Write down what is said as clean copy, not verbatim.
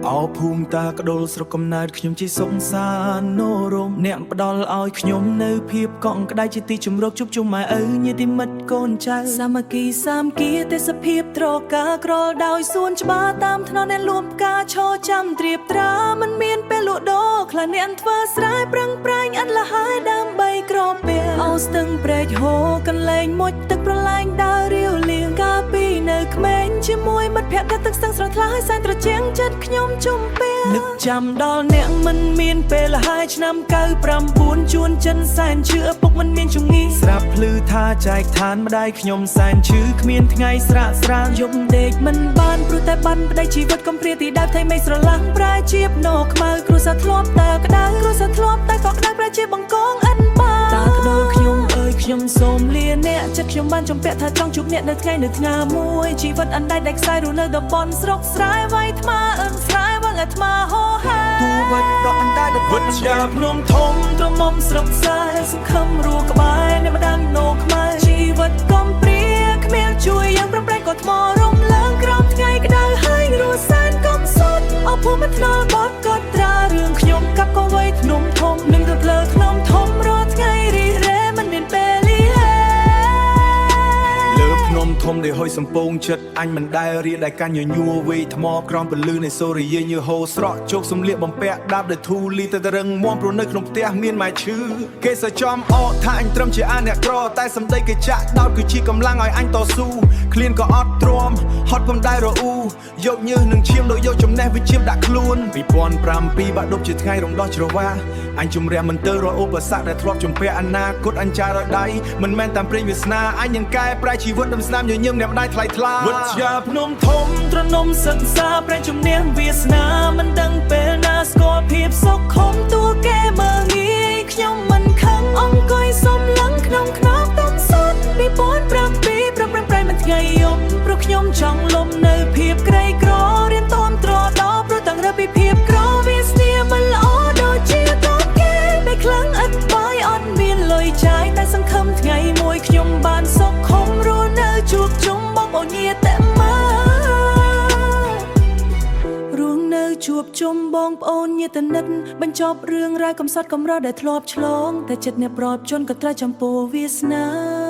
អោភូមិតាក្ដុលស្រុកកំណើតខ្ញុំជាសុខសាន្តនោរមអ្នកផ្ដល់ឲ្យខ្ញុំនៅភាពកក់ក្ដៅជាទីជម្រកជួបជុំម៉ែឪញាតិមិត្តកូនចៅសាមគ្គីសាមគ្គីទេសភាពត្រកាក្រលដោយសួនច្បារតាមថ្នល់អ្នកលួមផ្កាឈរចាំត្រៀបត្រាមិនមានពេលលក់ដូរខ្លះអ្នកធ្វើស្រែប្រឹងប្រែងអត់លហើយដើម្បីក្រពេលអោស្ទឹងព្រែកហូរកន្លែងមុជទឹកប្រឡាញ់ដើររាវលៀងកាលពីនៅក្មេងជាមួយមិត្តភក្តិទឹកស្ទឹងស្រស់ថ្លាហើយសែនត្រជាងចិត្តខ្ញុំជុំពេលនឹកចាំដល់អ្នកមិនមានពេលហើយឆ្នាំ99ជួនចិនសែនឈឺឪពុកមិនមានជំងឺស្រាប់ភ្លឺថាចែកឋានម្ដាយខ្ញុំសែនឈឺគ្មានថ្ងៃស្រាកស្រានយប់ដេកមិនបានព្រោះតែបានប្តីជីវិតកំព្រាទីដើមថៃមេស្រឡាំងប្រែជាបណោខ្មៅគ្រួសារធ្លាប់តែក្តៅគ្រួសារធ្លាប់តែក៏ក្តៅប្រែជាបង្កងអិនបាតាក្តោខ្ញុំអើយខ្ញុំសូមលាអ្នកចិត្តខ្ញុំបានជំពាក់ថាចង់ជួបអ្នកនៅថ្ងៃមួយជីវិតអណ្ដែតដែលខ្សែរស់នៅតំបន់ស្រុកស្រែវាយថ្មអឹងស្រែវងអាត្មាហោហាទូវិតដកអណ្ដែតវិទ្យាភ្នំធំត្រមុំស្រុកខ្សែសង្ឃឹមរੂក្បែរអ្នកម្ដាំងណូខ្មែរជីវិតកំព្រាគ្មានជួយយ៉ាងប្រប្រែងក៏ថ្មរំលើងក្រោមថ្ងៃក្តៅហើយរស់សែនកំសុតអភូមិថ្នល់បត់កត់ត្រារឿងខ្ញុំកាប់ក៏វ័យភ្នំធំនឹងទៅលើភ្នំធំរាល់ថ្ងៃរីរ៉េមិនមានពេលលីលែលើភ្នំធំដែលហុយសំពងចិត្តអញមិនដែលរៀនដែលកាញ់ញញួរវេថ្មក្រំពលឺនៃសូរិយាញើហូរស្រក់ជោគសំលៀកបំពាក់ដាប់ដែលធូលីទៅរឹងមាំព្រោះនៅក្នុងផ្ទះមានម៉ែឈឺគេសើចំអកថាអញត្រឹមជាអាអ្នកក្រតែសម្ដីគេចាក់ដោតគឺជាកម្លាំងឲ្យអញតស៊ូឃ្លានក៏អត់ទ្រាំហត់ពំដែររអ៊ូយកញើសនឹងឈាមដូចយកចំណេះវិជ្ជាដាក់ខ្លួន2007បាក់ដប់ជាថ្ងៃរំដោះច្រវាអញជំរះមិនទៅរកឧបសគ្គដែលធ្លាប់ជំពាក់អនាគតអញចារដៃមិនមែនតាមព្រេងវាសនាអញនឹងកែប្រែជីវិតដំស្នាមញញឹមអ្នកម្ដាយថ្លៃថ្លាវិទ្យាភ្នំធំត្រនំសិក្សាប្រែជំនះវាសនាមិនដឹងពេលណាស្គាល់ភាពសុខខំតួគេមើងងាយខ្ញុំមិនខឹងអង្គុយសុំលឹងក្នុងខ្នងតំសុត2007ប្រឹងប្រែងមិនថ្ងៃយប់ព្រោះខ្ញុំចង់លំនៅភាពក្រីក្ររៀនតមត្រដល់ព្រោះតាំងរើពីភាពក្រវាសនាមិនល្អដូចជាតបគេបែកខ្លាំងអត់បាយអត់មានលុយចាយតែសង្ឃឹមថ្ងៃមួយខ្ញុំបានសុខខំរស់នៅជួបជុំបងប្អូនញាតិតែមករស់នៅជួបជុំបងប្អូនញាតិនិតបញ្ចប់រឿងរ៉ាវកំសត់កំរោះដែលធ្លាប់ឆ្លងតែចិត្តអ្នកប្រពជនក៏ត្រូវចំពោះវាសនា